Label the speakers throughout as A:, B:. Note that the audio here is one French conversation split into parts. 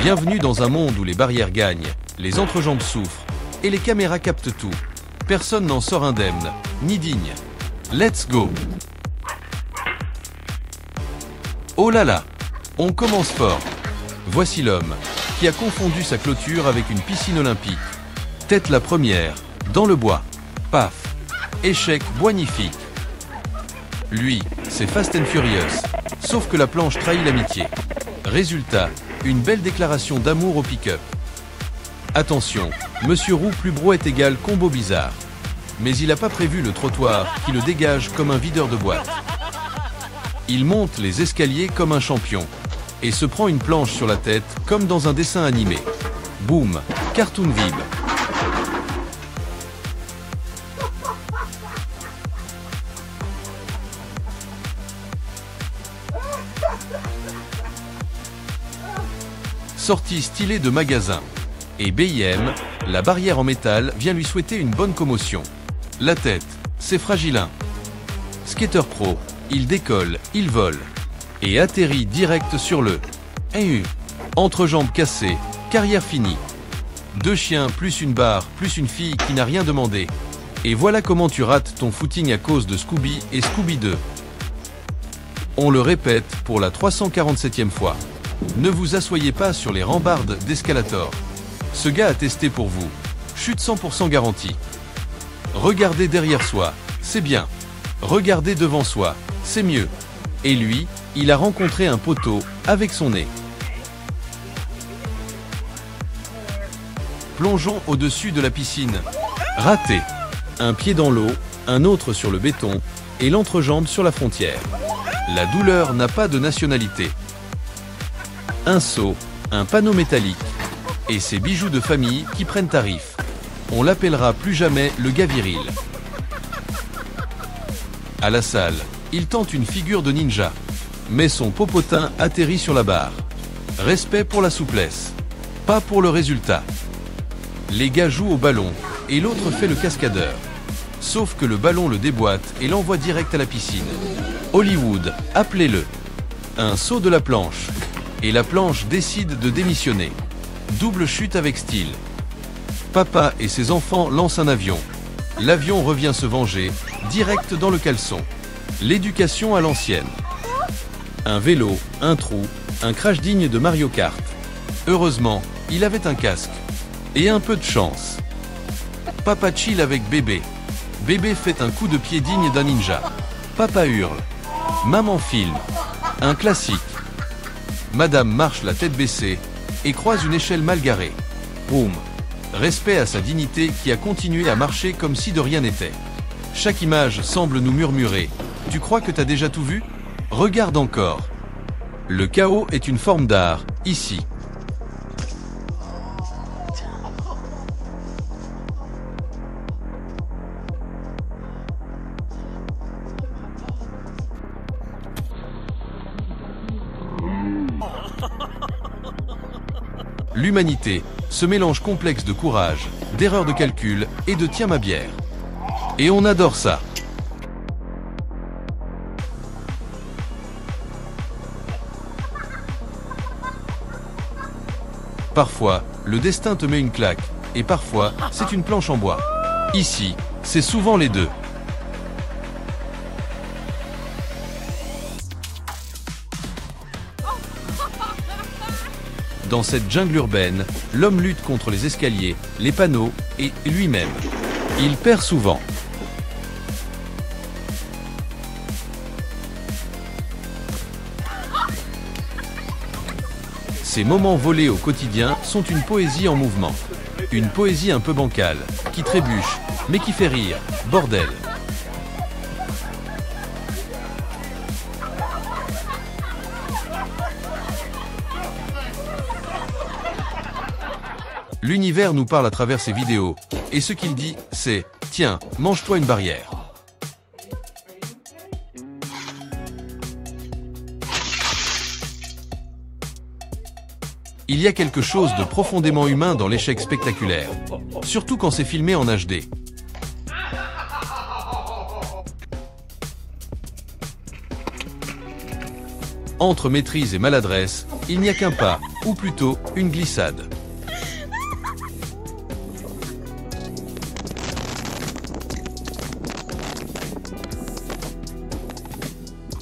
A: Bienvenue dans un monde où les barrières gagnent, les entrejambes souffrent, et les caméras captent tout. Personne n'en sort indemne, ni digne. Let's go! Oh là là! On commence fort. Voici l'homme, qui a confondu sa clôture avec une piscine olympique. Tête la première, dans le bois. Paf! Échec boignifique. Lui, c'est Fast and Furious, sauf que la planche trahit l'amitié. Résultat, une belle déclaration d'amour au pick-up. Attention, Monsieur Roux plus brouette égale combo bizarre. Mais il n'a pas prévu le trottoir qui le dégage comme un videur de boîte. Il monte les escaliers comme un champion et se prend une planche sur la tête comme dans un dessin animé. Boum, cartoon vibe. Sortie stylée de magasin. Et BIM, la barrière en métal, vient lui souhaiter une bonne commotion. La tête, c'est fragilin. Skater pro, il décolle, il vole. Et atterrit direct sur le entrejambe cassée, carrière finie. 2 chiens plus une barre plus une fille qui n'a rien demandé. Et voilà comment tu rates ton footing à cause de Scooby et Scooby 2. On le répète pour la 347e fois. Ne vous asseyez pas sur les rambardes d'Escalator. Ce gars a testé pour vous. Chute 100% garantie. Regardez derrière soi, c'est bien. Regardez devant soi, c'est mieux. Et lui, il a rencontré un poteau avec son nez. Plongeons au-dessus de la piscine. Raté. Un pied dans l'eau, un autre sur le béton, et l'entrejambe sur la frontière. La douleur n'a pas de nationalité. Un seau, un panneau métallique, et ses bijoux de famille qui prennent tarif. On l'appellera plus jamais le gars viril. À la salle, il tente une figure de ninja, mais son popotin atterrit sur la barre. Respect pour la souplesse, pas pour le résultat. Les gars jouent au ballon, et l'autre fait le cascadeur. Sauf que le ballon le déboîte et l'envoie direct à la piscine. Hollywood, appelez-le. Un saut de la planche. Et la planche décide de démissionner. Double chute avec style. Papa et ses enfants lancent un avion. L'avion revient se venger, direct dans le caleçon. L'éducation à l'ancienne. Un vélo, un trou, un crash digne de Mario Kart. Heureusement, il avait un casque. Et un peu de chance. Papa chill avec bébé. Bébé fait un coup de pied digne d'un ninja. Papa hurle. Maman filme. Un classique. Madame marche la tête baissée et croise une échelle mal garée. Boum. Respect à sa dignité qui a continué à marcher comme si de rien n'était. Chaque image semble nous murmurer. Tu crois que t'as déjà tout vu? Regarde encore. Le chaos est une forme d'art, ici. L'humanité, ce mélange complexe de courage, d'erreurs de calcul et de tiens ma bière. Et on adore ça. Parfois, le destin te met une claque, et parfois, c'est une planche en bois. Ici, c'est souvent les deux. Dans cette jungle urbaine, l'homme lutte contre les escaliers, les panneaux et lui-même. Il perd souvent. Ces moments volés au quotidien sont une poésie en mouvement. Une poésie un peu bancale, qui trébuche, mais qui fait rire. Bordel. L'univers nous parle à travers ses vidéos, et ce qu'il dit, c'est « Tiens, mange-toi une barrière ». Il y a quelque chose de profondément humain dans l'échec spectaculaire, surtout quand c'est filmé en HD. Entre maîtrise et maladresse, il n'y a qu'un pas, ou plutôt une glissade.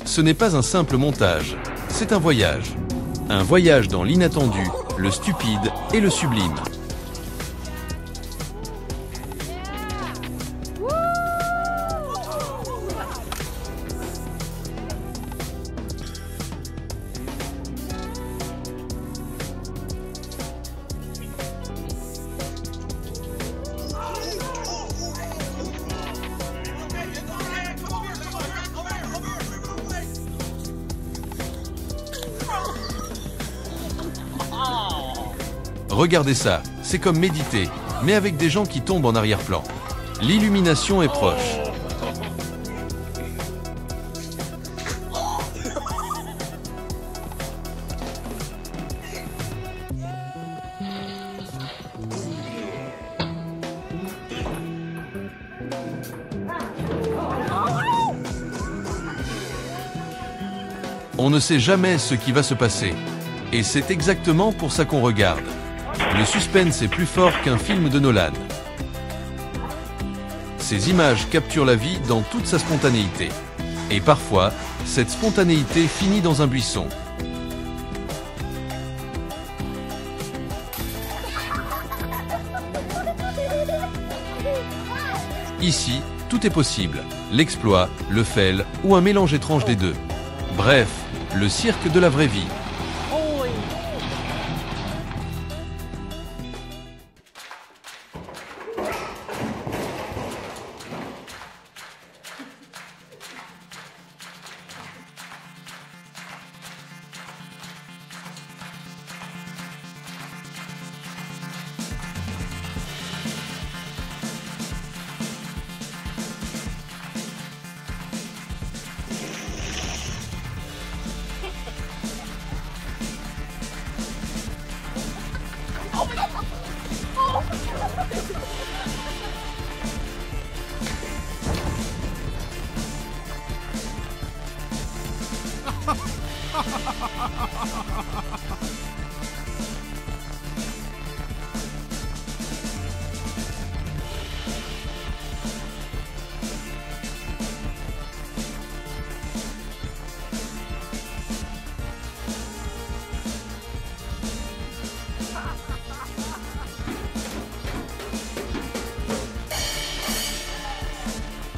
A: Ce n'est pas un simple montage, c'est un voyage. Un voyage dans l'inattendu, le stupide et le sublime. Regardez ça, c'est comme méditer, mais avec des gens qui tombent en arrière-plan. L'illumination est proche. On ne sait jamais ce qui va se passer. Et c'est exactement pour ça qu'on regarde. Le suspense est plus fort qu'un film de Nolan. Ces images capturent la vie dans toute sa spontanéité. Et parfois, cette spontanéité finit dans un buisson. Ici, tout est possible. L'exploit, le fail ou un mélange étrange des deux. Bref, le cirque de la vraie vie.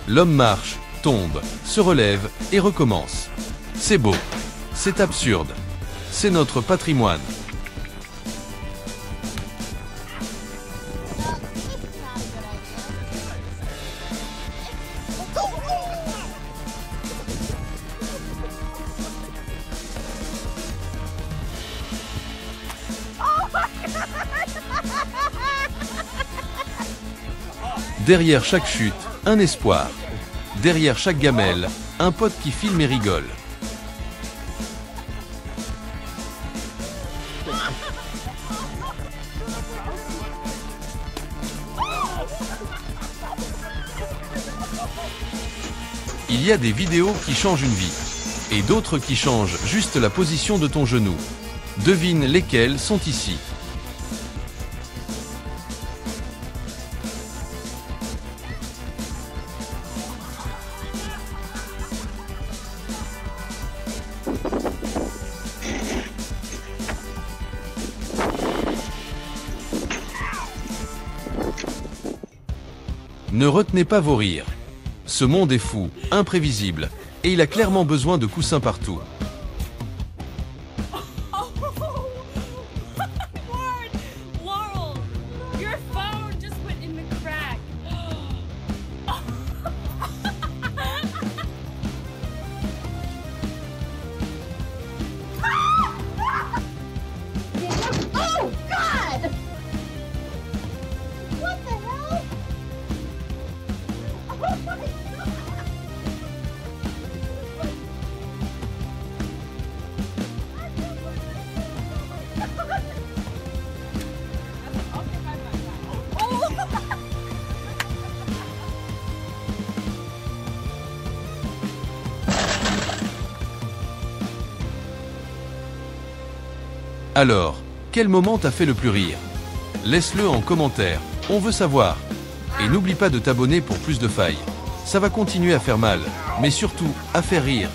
A: L'homme marche, tombe, se relève et recommence. C'est beau, c'est absurde, c'est notre patrimoine. Derrière chaque chute, un espoir. Derrière chaque gamelle, un pote qui filme et rigole. Il y a des vidéos qui changent une vie, et d'autres qui changent juste la position de ton genou. Devine lesquelles sont ici. Ne retenez pas vos rires. Ce monde est fou, imprévisible, et il a clairement besoin de coussins partout. Alors, Quel moment t'a fait le plus rire? Laisse-le en commentaire, on veut savoir. Et n'oublie pas de t'abonner pour plus de failles. Ça va continuer à faire mal, mais surtout, à faire rire.